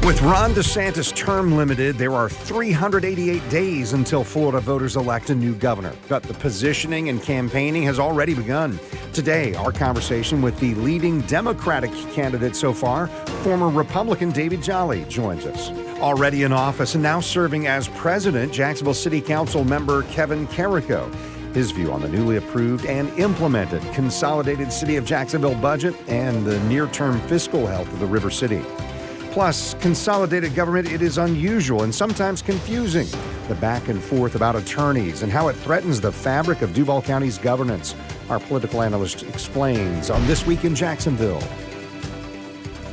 With Ron DeSantis term limited, there are 388 days until Florida voters elect a new governor. But the positioning and campaigning has already begun. Today, our conversation with the leading Democratic candidate so far, former Republican David Jolly, joins us. Already in office and now serving as president, Jacksonville City Council member Kevin Carrico. His view on the newly approved and implemented consolidated City of Jacksonville budget and the near-term fiscal health of the River City. Plus, consolidated government, it is unusual and sometimes confusing. The back and forth about attorneys and how it threatens the fabric of Duval County's governance. Our political analyst explains on This Week in Jacksonville.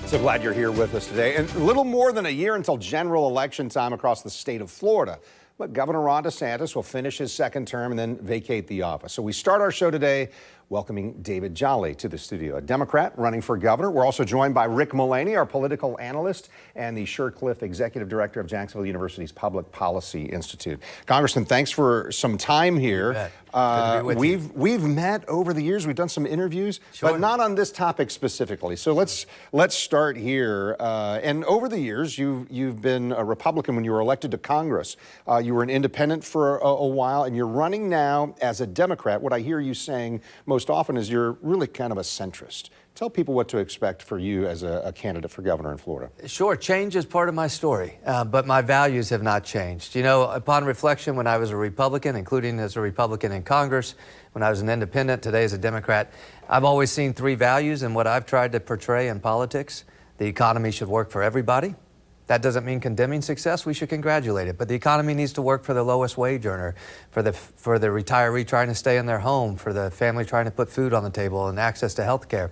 So glad you're here with us today. And a little more than a year until general election time across the state of Florida. But Governor Ron DeSantis will finish his second term and then vacate the office. So we start our show today welcoming David Jolly to the studio, a Democrat running for governor. We're also joined by Rick Mullaney, our political analyst, and the Shercliffe Executive Director of Jacksonville University's Public Policy Institute. Congressman, thanks for some time here. We've met over the years. We've done some interviews, but not on this topic specifically. So let's start here. And over the years, you've been a Republican when you were elected to Congress. You were an independent for a while, and you're running now as a Democrat. What I hear you saying most often is you're really kind of a centrist. Tell people what to expect for you as a candidate for governor in Florida. Sure, change is part of my story, but my values have not changed. You know, upon reflection, when I was a Republican, including as a Republican in Congress, when I was an independent, today as a Democrat, I've always seen three values in what I've tried to portray in politics. The economy should work for everybody. That doesn't mean condemning success. We should congratulate it. But the economy needs to work for the lowest wage earner, for the retiree trying to stay in their home, for the family trying to put food on the table and access to health care.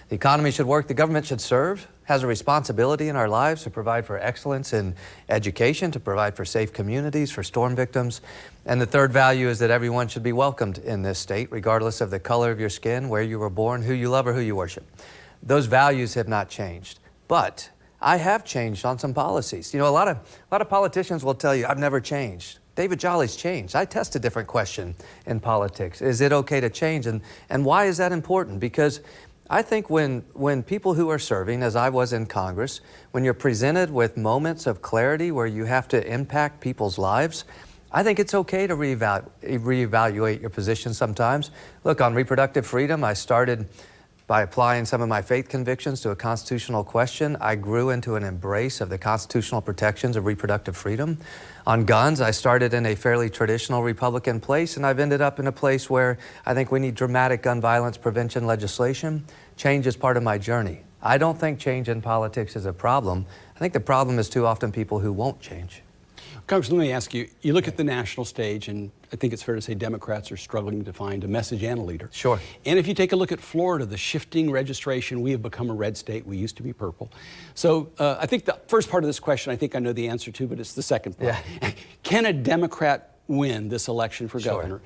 The economy should work. The government should serve, has a responsibility in our lives to provide for excellence in education, to provide for safe communities, for storm victims. And the third value is that everyone should be welcomed in this state, regardless of the color of your skin, where you were born, who you love, or who you worship. Those values have not changed. But I have changed on some policies. You know, a lot of politicians will tell you, I've never changed. David Jolly's changed. I test a different question in politics. Is it okay to change? And why is that important? Because I think when people who are serving, as I was in Congress, when you're presented with moments of clarity where you have to impact people's lives, I think it's okay to reevaluate your position sometimes. Look, on reproductive freedom, I started by applying some of my faith convictions to a constitutional question. I grew into an embrace of the constitutional protections of reproductive freedom. On guns, I started in a fairly traditional Republican place, and I've ended up in a place where I think we need dramatic gun violence prevention legislation. Change is part of my journey. I don't think change in politics is a problem. I think the problem is too often people who won't change. Congressman, let me ask you, you look at the national stage, and I think it's fair to say Democrats are struggling to find a message and a leader. Sure. And if you take a look at Florida, the shifting registration, we have become a red state. We used to be purple. So I think the first part of this question, I think I know the answer to, but it's the second part. Yeah. Can a Democrat win this election for governor?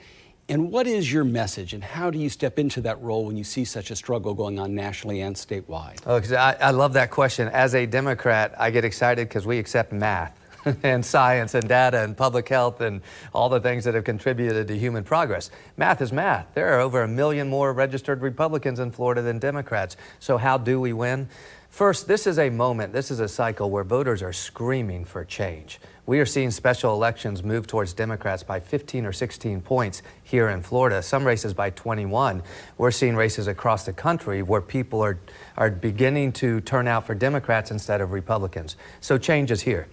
And what is your message, and how do you step into that role when you see such a struggle going on nationally and statewide? Oh, 'cause I love that question. As a Democrat, I get excited because we accept math. And science and data and public health and all the things that have contributed to human progress. Math is math. There are over 1 million more registered Republicans in Florida than Democrats. So how do we win? First, this is a moment, this is a cycle where voters are screaming for change. We are seeing special elections move towards Democrats by 15 or 16 points here in Florida, some races by 21. We're seeing races across the country where people are beginning to turn out for Democrats instead of Republicans. So change is here.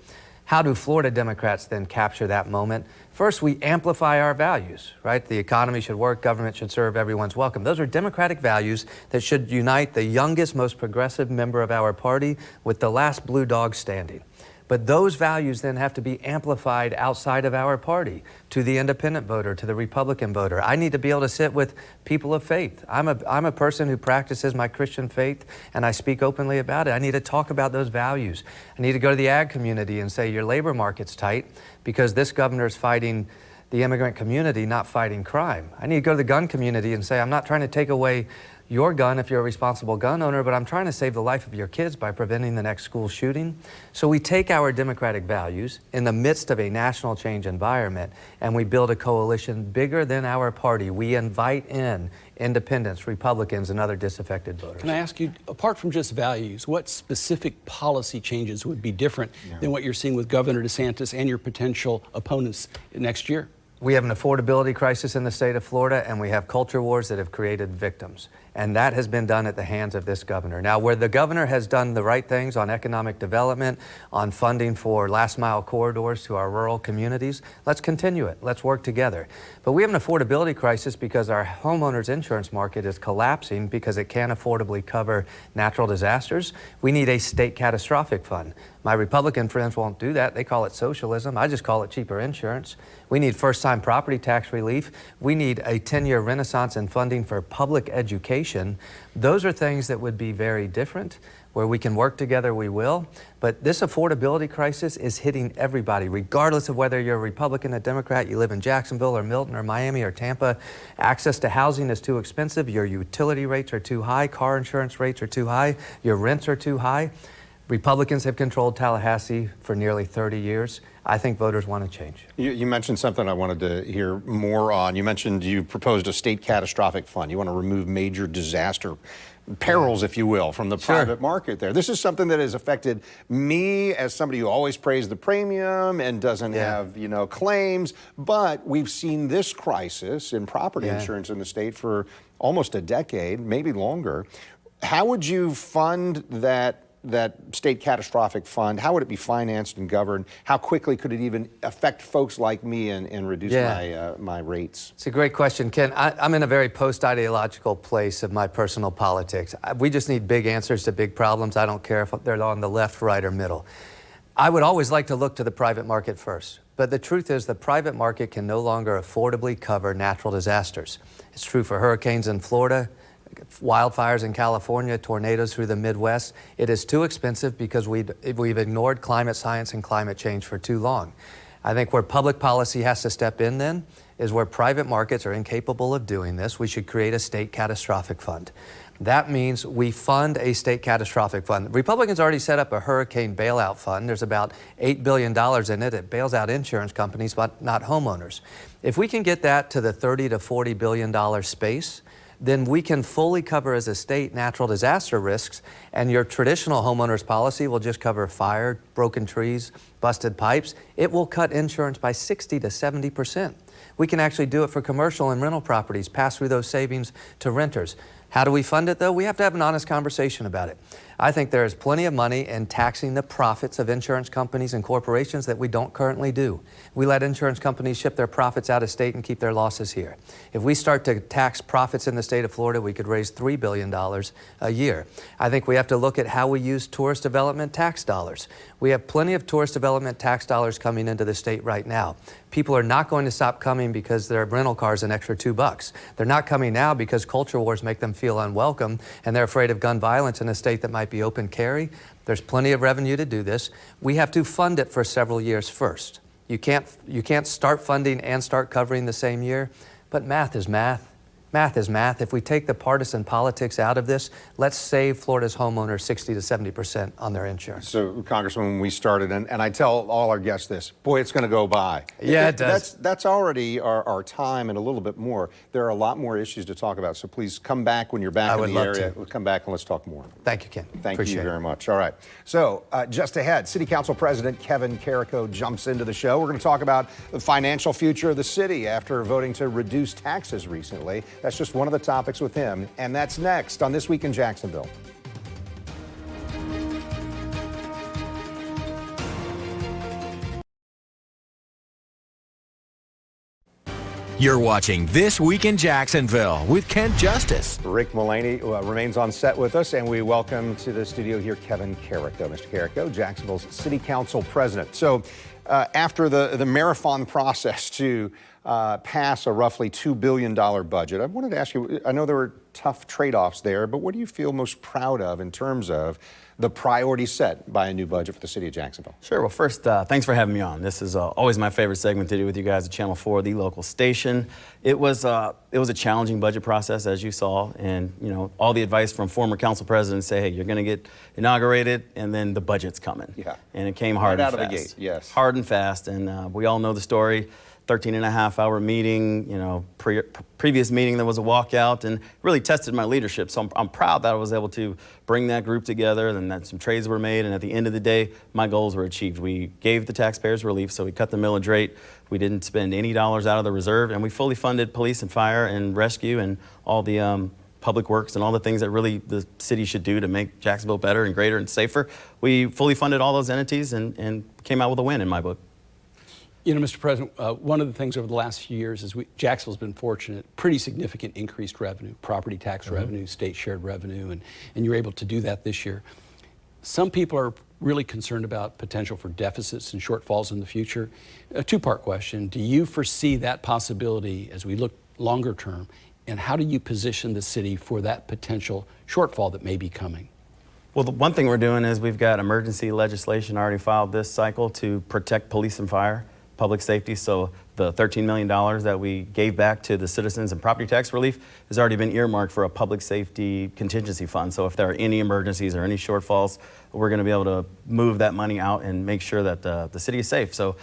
How do Florida Democrats then capture that moment? First, we amplify our values, right? The economy should work, government should serve, everyone's welcome. Those are Democratic values that should unite the youngest, most progressive member of our party with the last blue dog standing. But those values then have to be amplified outside of our party, to the independent voter, to the Republican voter. I need to be able to sit with people of faith. I'm a person who practices my Christian faith, and I speak openly about it. I need to talk about those values. I need to go to the ag community and say, your labor market's tight because this governor's fighting the immigrant community, not fighting crime. I need to go to the gun community and say, I'm not trying to take away your gun if you're a responsible gun owner, but I'm trying to save the life of your kids by preventing the next school shooting. So we take our democratic values in the midst of a national change environment, and we build a coalition bigger than our party. We invite in independents, Republicans, and other disaffected voters. Can I ask you, apart from just values, what specific policy changes would be different than what you're seeing with Governor DeSantis and your potential opponents next year? We have an affordability crisis in the state of Florida, and we have culture wars that have created victims. And that has been done at the hands of this governor. Now, where the governor has done the right things on economic development, on funding for last mile corridors to our rural communities, let's continue it. Let's work together. But we have an affordability crisis because our homeowners insurance market is collapsing because it can't affordably cover natural disasters. We need a state catastrophic fund. My Republican friends won't do that. They call it socialism. I just call it cheaper insurance. We need first-time property tax relief. We need a 10-year renaissance in funding for public education. Those are things that would be very different. Where we can work together, we will. But this affordability crisis is hitting everybody, regardless of whether you're a Republican or Democrat, you live in Jacksonville or Milton or Miami or Tampa. Access to housing is too expensive. Your utility rates are too high. Car insurance rates are too high. Your rents are too high. Republicans have controlled Tallahassee for nearly 30 years. I think voters want to change. You mentioned something I wanted to hear more on. You mentioned you proposed a state catastrophic fund. You want to remove major disaster perils, if you will, from the private market there. This is something that has affected me as somebody who always pays the premium and doesn't have, claims. But we've seen this crisis in property insurance in the state for almost a decade, maybe longer. How would you fund that state catastrophic fund? How would it be financed and governed? How quickly could it even affect folks like me and reduce my rates? It's a great question, Ken. I'm in a very post-ideological place of my personal politics. We just need big answers to big problems. I don't care if they're on the left, right, or middle. I would always like to look to the private market first. But the truth is the private market can no longer affordably cover natural disasters. It's true for hurricanes in Florida, wildfires in California, tornadoes through the Midwest. It is too expensive because we've ignored climate science and climate change for too long. I think where public policy has to step in then is where private markets are incapable of doing this. We should create a state catastrophic fund. That means we fund a state catastrophic fund. Republicans already set up a hurricane bailout fund. There's about $8 billion in it. It bails out insurance companies, but not homeowners. If we can get that to the $30 to $40 billion space, then we can fully cover as a state natural disaster risks, and your traditional homeowners policy will just cover fire, broken trees, busted pipes. It will cut insurance by 60 to 70%. We can actually do it for commercial and rental properties, pass through those savings to renters. How do we fund it, though? We have to have an honest conversation about it. I think there is plenty of money in taxing the profits of insurance companies and corporations that we don't currently do. We let insurance companies ship their profits out of state and keep their losses here. If we start to tax profits in the state of Florida, we could raise $3 billion a year. I think we have to look at how we use tourist development tax dollars. We have plenty of tourist development tax dollars coming into the state right now. People are not going to stop coming because their rental car is an extra $2. They're not coming now because culture wars make them feel unwelcome and they're afraid of gun violence in a state that might be open carry. There's plenty of revenue to do this. We have to fund it for several years first. You can't start funding and start covering the same year, but math is math. Math is math. If we take the partisan politics out of this, let's save Florida's homeowners 60 to 70% on their insurance. So, Congressman, when we started, and I tell all our guests this, boy, it's going to go by. Yeah, it does. That's already our time and a little bit more. There are a lot more issues to talk about, so please come back when you're back in the area. Come back and let's talk more. Thank you, Ken. Thank you very much. All right. So, just ahead, City Council President Kevin Carrico jumps into the show. We're going to talk about the financial future of the city after voting to reduce taxes recently. That's just one of the topics with him, and that's next on This Week in Jacksonville. You're watching This Week in Jacksonville with Kent Justice. Rick Mullaney remains on set with us, and we welcome to the studio here Kevin Carrico. Mr. Carrico, Jacksonville's City Council President. So after the marathon process to pass a roughly $2 billion budget. I wanted to ask you, I know there were tough trade-offs there, but what do you feel most proud of in terms of the priorities set by a new budget for the city of Jacksonville? Sure. Well, first, thanks for having me on. This is always my favorite segment to do with you guys at Channel 4, the local station. It was a challenging budget process, as you saw, and all the advice from former council presidents say, hey, you're going to get inaugurated, and then the budget's coming. Yeah. And it came hard right and out fast. of the gate. Yes. Hard and fast, and we all know the story. 13.5-hour meeting, previous meeting there was a walkout, and really tested my leadership. So I'm proud that I was able to bring that group together, and that some trades were made, and at the end of the day, my goals were achieved. We gave the taxpayers relief, so we cut the millage rate. We didn't spend any dollars out of the reserve, and we fully funded police and fire and rescue and all the public works and all the things that really the city should do to make Jacksonville better and greater and safer. We fully funded all those entities and came out with a win in my book. Mr. President, one of the things over the last few years is Jacksonville's been fortunate, pretty significant increased revenue, property tax revenue, state shared revenue, and you're able to do that this year. Some people are really concerned about potential for deficits and shortfalls in the future. A two-part question. Do you foresee that possibility as we look longer term, and how do you position the city for that potential shortfall that may be coming? Well, the one thing we're doing is we've got emergency legislation already filed this cycle to protect police and fire, public safety. So the $13 million that we gave back to the citizens and property tax relief has already been earmarked for a public safety contingency fund. So if there are any emergencies or any shortfalls, we're going to be able to move that money out and make sure that the city is safe. So,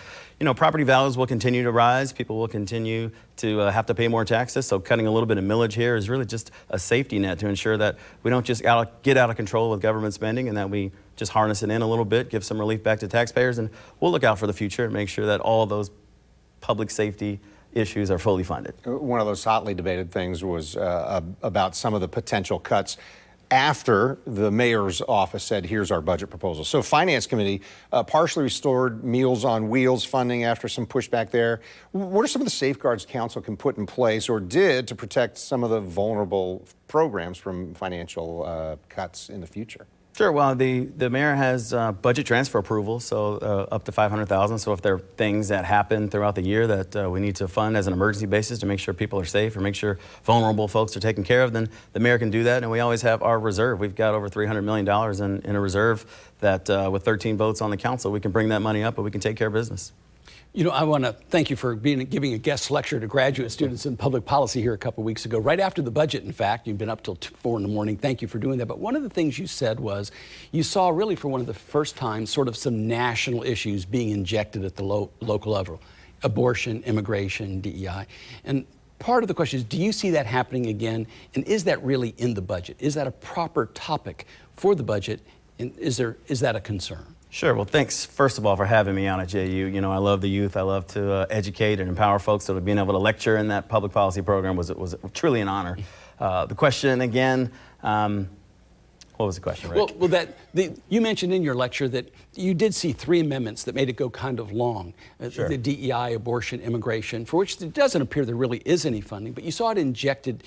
property values will continue to rise. People will continue to have to pay more taxes. So cutting a little bit of millage here is really just a safety net to ensure that we don't just get out of control with government spending, and that we just harness it in a little bit, give some relief back to taxpayers, and we'll look out for the future and make sure that all of those public safety issues are fully funded. One of those hotly debated things was about some of the potential cuts after the mayor's office said, here's our budget proposal. So Finance Committee partially restored Meals on Wheels funding after some pushback there. What are some of the safeguards council can put in place or did to protect some of the vulnerable programs from financial cuts in the future? Sure. Well, the mayor has budget transfer approval, so up to $500,000. So if there are things that happen throughout the year that we need to fund as an emergency basis to make sure people are safe or make sure vulnerable folks are taken care of, then the mayor can do that. And we always have our reserve. We've got over $300 million in a reserve that with 13 votes on the council, we can bring that money up, but we can take care of business. I want to thank you for giving a guest lecture to graduate students in public policy here a couple weeks ago, right after the budget, in fact. You've been up till 4 in the morning. Thank you for doing that. But one of the things you said was you saw really for one of the first times sort of some national issues being injected at the local level, abortion, immigration, DEI. And part of the question is, do you see that happening again? And is that really in the budget? Is that a proper topic for the budget? And is that a concern? Sure. Well, thanks, first of all, for having me on at JU. I love the youth. I love to educate and empower folks. So being able to lecture in that public policy program was truly an honor. The question again, what was the question, Rick? Well, you mentioned in your lecture that you did see 3 amendments that made it go kind of long. Sure. The DEI, abortion, immigration, for which it doesn't appear there really is any funding, but you saw it injected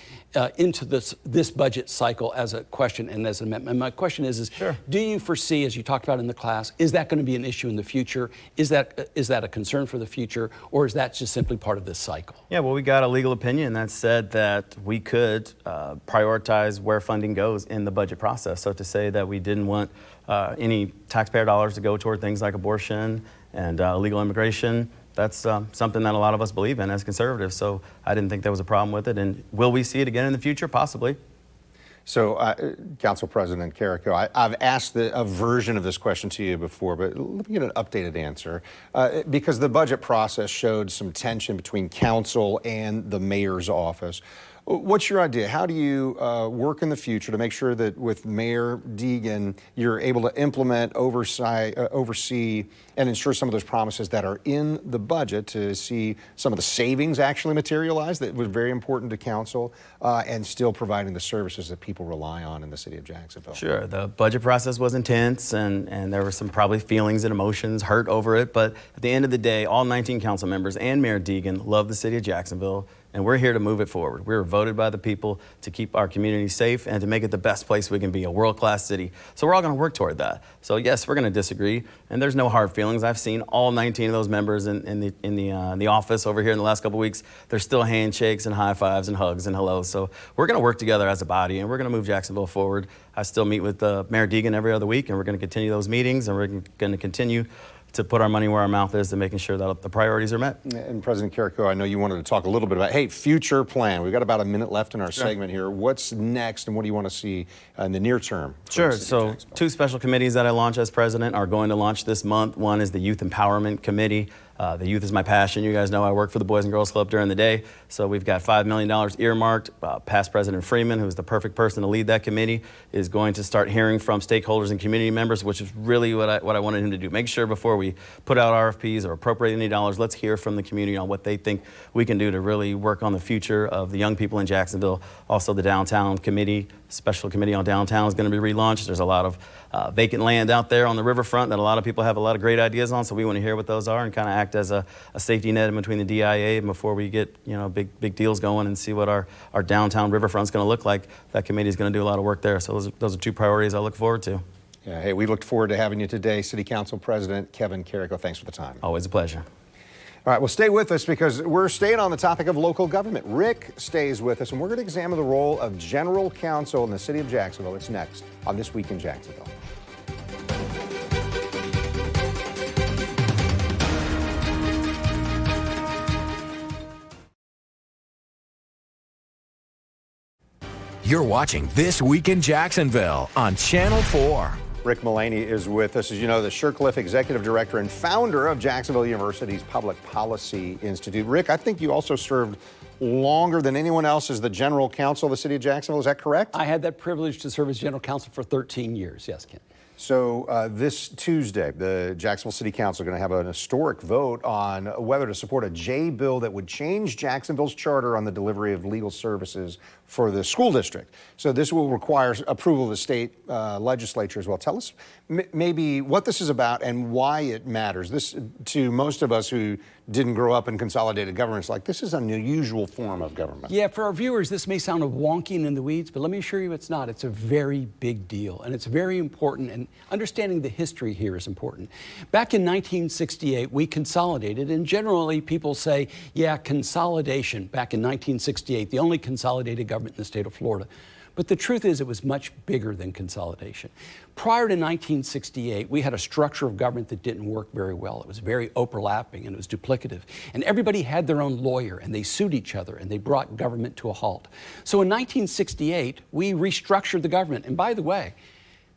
into this budget cycle as a question and as an amendment. And my question is sure. Do you foresee, as you talked about in the class, is that going to be an issue in the future? Is that a concern for the future, or is that just simply part of this cycle? Yeah, well, we got a legal opinion that said that we could prioritize where funding goes in the budget process. So to say that we didn't want any taxpayer dollars to go toward things like abortion and illegal immigration, that's something that a lot of us believe in as conservatives. So I didn't think there was a problem with it. And will we see it again in the future? Possibly. So, Council President Carrico, I've asked a version of this question to you before, but let me get an updated answer. Because the budget process showed some tension between council and the mayor's office. What's your idea? How do you work in the future to make sure that with Mayor Deegan, you're able to implement, oversee, and ensure some of those promises that are in the budget to see some of the savings actually materialize that was very important to council and still providing the services that people rely on in the city of Jacksonville? Sure. The budget process was intense and there were some probably feelings and emotions, hurt over it. But at the end of the day, all 19 council members and Mayor Deegan love the city of Jacksonville. and we're here to move it forward. We were voted by the people to keep our community safe and to make it the best place we can be, a world-class city. So we're all going to work toward that. So yes, we're going to disagree, and there's no hard feelings. I've seen all 19 of those members in the office over here in the last couple of weeks. There's still handshakes and high fives and hugs and hellos. So we're going to work together as a body, and we're going to move Jacksonville forward. I still meet with Mayor Deegan every other week, and we're going to continue those meetings, and we're going to continue to put our money where our mouth is and making sure that the priorities are met. And President Carrico, I know you wanted to talk a little bit about, hey, future plan. We've got about a minute left in our segment here. What's next, and what do you want to see in the near term? Sure. So 2 special committees that I launch as president are going to launch this month. One is the Youth Empowerment Committee. The youth is my passion. You guys know I work for the Boys and Girls Club during the day. So we've got $5 million earmarked. Past President Freeman, who's the perfect person to lead that committee, is going to start hearing from stakeholders and community members, which is really what I wanted him to do. Make sure before we put out RFPs or appropriate any dollars, let's hear from the community on what they think we can do to really work on the future of the young people in Jacksonville. Also, the Downtown Committee, Special Committee on Downtown, is going to be relaunched. There's a lot of vacant land out there on the riverfront that a lot of people have a lot of great ideas on, so we want to hear what those are and kind of act as a safety net in between the DIA and before we get big deals going and see what our downtown riverfront's going to look like. That committee is going to do a lot of work there, so those are 2 priorities I look forward to. Yeah, hey, we looked forward to having you today, City Council President Kevin Carrico. Thanks for the time. Always a pleasure. All right, well, stay with us because we're staying on the topic of local government. Rick stays with us, and we're going to examine the role of general counsel in the city of Jacksonville. It's next on This Week in Jacksonville. You're watching This Week in Jacksonville on Channel 4. Rick Mullaney is with us. As you know, the Shircliffe Executive Director and founder of Jacksonville University's Public Policy Institute. Rick, I think you also served longer than anyone else as the General Counsel of the City of Jacksonville. Is that correct? I had that privilege to serve as General Counsel for 13 years. Yes, Ken. So this Tuesday, the Jacksonville City Council is going to have an historic vote on whether to support a J bill that would change Jacksonville's charter on the delivery of legal services for the school district. So this will require approval of the state legislature as well. Tell us maybe what this is about and why it matters. This, to most of us who didn't grow up in consolidated governments, like this is an unusual form of government. Yeah, for our viewers, this may sound wonky and in the weeds, but let me assure you it's not. It's a very big deal, and it's very important, and understanding the history here is important. Back in 1968, we consolidated, and generally people say, yeah, consolidation back in 1968, the only consolidated government in the state of Florida. But the truth is it was much bigger than consolidation. Prior to 1968, we had a structure of government that didn't work very well. It was very overlapping and it was duplicative. And everybody had their own lawyer and they sued each other and they brought government to a halt. So in 1968, we restructured the government. And by the way,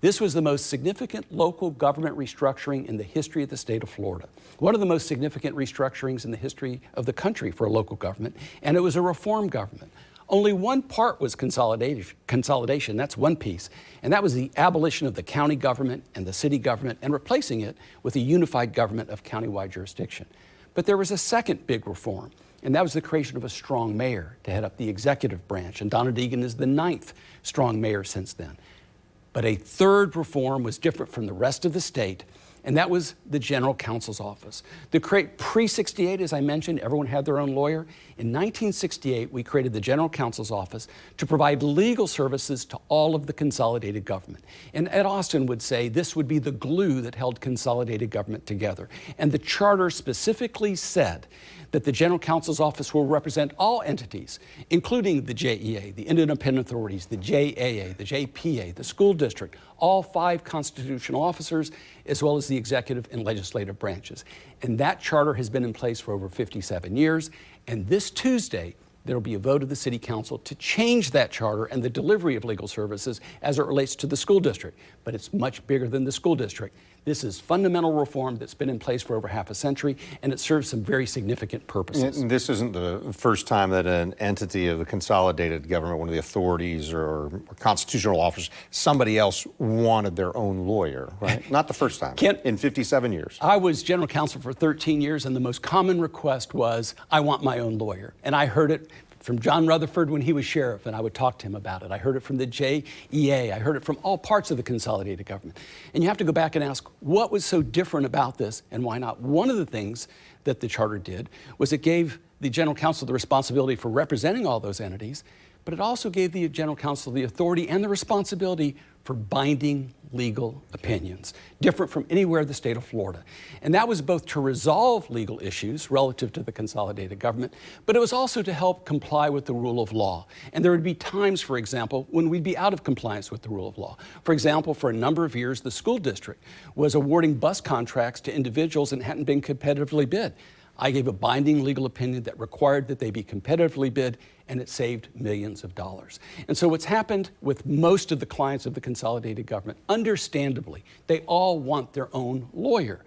this was the most significant local government restructuring in the history of the state of Florida. One of the most significant restructurings in the history of the country for a local government, and it was a reform government. Only one part was consolidation, that's one piece, and that was the abolition of the county government and the city government and replacing it with a unified government of countywide jurisdiction. But there was a second big reform, and that was the creation of a strong mayor to head up the executive branch, and Donna Deegan is the 9th strong mayor since then. But a third reform was different from the rest of the state, and that was the General Counsel's office. Pre-68, as I mentioned, everyone had their own lawyer. In 1968, we created the General Counsel's office to provide legal services to all of the consolidated government. And Ed Austin would say this would be the glue that held consolidated government together. And the charter specifically said that the General Counsel's office will represent all entities, including the JEA, the Independent Authorities, the JAA, the JPA, the school district, all 5 constitutional officers, as well as the executive and legislative branches. And that charter has been in place for over 57 years. And this Tuesday, there will be a vote of the City Council to change that charter and the delivery of legal services as it relates to the school district. But it's much bigger than the school district. This is fundamental reform that's been in place for over half a century, and it serves some very significant purposes. And this isn't the first time that an entity of the consolidated government, one of the authorities or constitutional officers, somebody else wanted their own lawyer, right? Not the first time, in 57 years. I was general counsel for 13 years, and the most common request was, I want my own lawyer. And I heard it from John Rutherford when he was sheriff, and I would talk to him about it. I heard it from the JEA. I heard it from all parts of the consolidated government. And you have to go back and ask, what was so different about this and why not? One of the things that the charter did was it gave the general counsel the responsibility for representing all those entities, but it also gave the general counsel the authority and the responsibility for binding legal opinions, different from anywhere in the state of Florida. And that was both to resolve legal issues relative to the consolidated government, but it was also to help comply with the rule of law. And there would be times, for example, when we'd be out of compliance with the rule of law. For example, for a number of years, the school district was awarding bus contracts to individuals and hadn't been competitively bid. I gave a binding legal opinion that required that they be competitively bid, and it saved millions of dollars. And so what's happened with most of the clients of the consolidated government, understandably, they all want their own lawyer.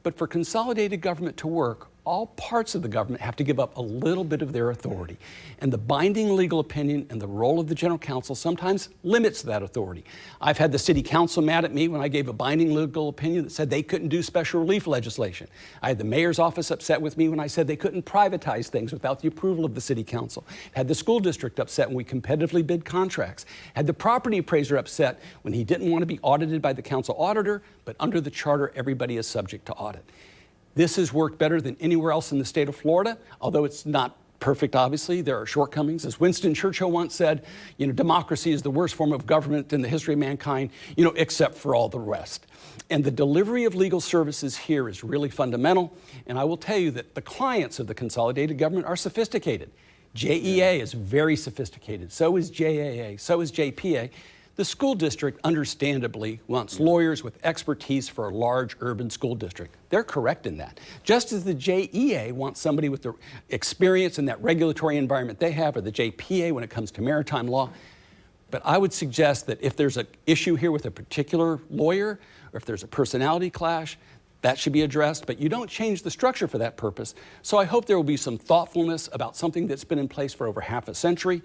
But for consolidated government to work, all parts of the government have to give up a little bit of their authority. And the binding legal opinion and the role of the general counsel sometimes limits that authority. I've had the city council mad at me when I gave a binding legal opinion that said they couldn't do special relief legislation. I had the mayor's office upset with me when I said they couldn't privatize things without the approval of the city council. Had the school district upset when we competitively bid contracts. Had the property appraiser upset when he didn't want to be audited by the council auditor, but under the charter, everybody is subject to audit. This has worked better than anywhere else in the state of Florida, although it's not perfect, obviously. There are shortcomings. As Winston Churchill once said, democracy is the worst form of government in the history of mankind, except for all the rest. And the delivery of legal services here is really fundamental. And I will tell you that the clients of the consolidated government are sophisticated. JEA is very sophisticated. So is JAA. So is JPA. The school district, understandably, wants lawyers with expertise for a large urban school district. They're correct in that. Just as the JEA wants somebody with the experience in that regulatory environment they have, or the JPA when it comes to maritime law. But I would suggest that if there's an issue here with a particular lawyer, or if there's a personality clash, that should be addressed, but you don't change the structure for that purpose. So I hope there will be some thoughtfulness about something that's been in place for over half a century.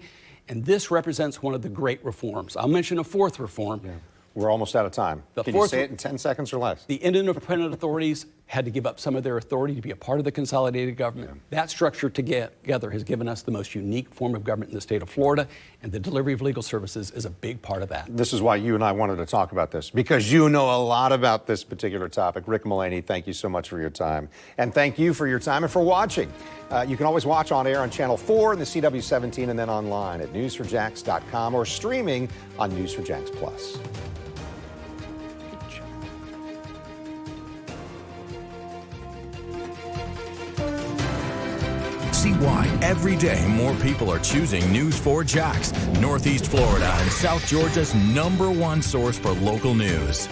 And this represents one of the great reforms. I'll mention a fourth reform. Yeah. We're almost out of time. Can you say it in 10 seconds or less? The independent authorities had to give up some of their authority to be a part of the consolidated government. Yeah. That structure together has given us the most unique form of government in the state of Florida, and the delivery of legal services is a big part of that. This is why you and I wanted to talk about this, because you know a lot about this particular topic. Rick Mullaney, thank you so much for your time. And thank you for your time and for watching. You can always watch on air on Channel 4 and the CW17, and then online at news4jax.com or streaming on News4JAX Plus. See why every day more people are choosing News4JAX, Northeast Florida and South Georgia's #1 source for local news.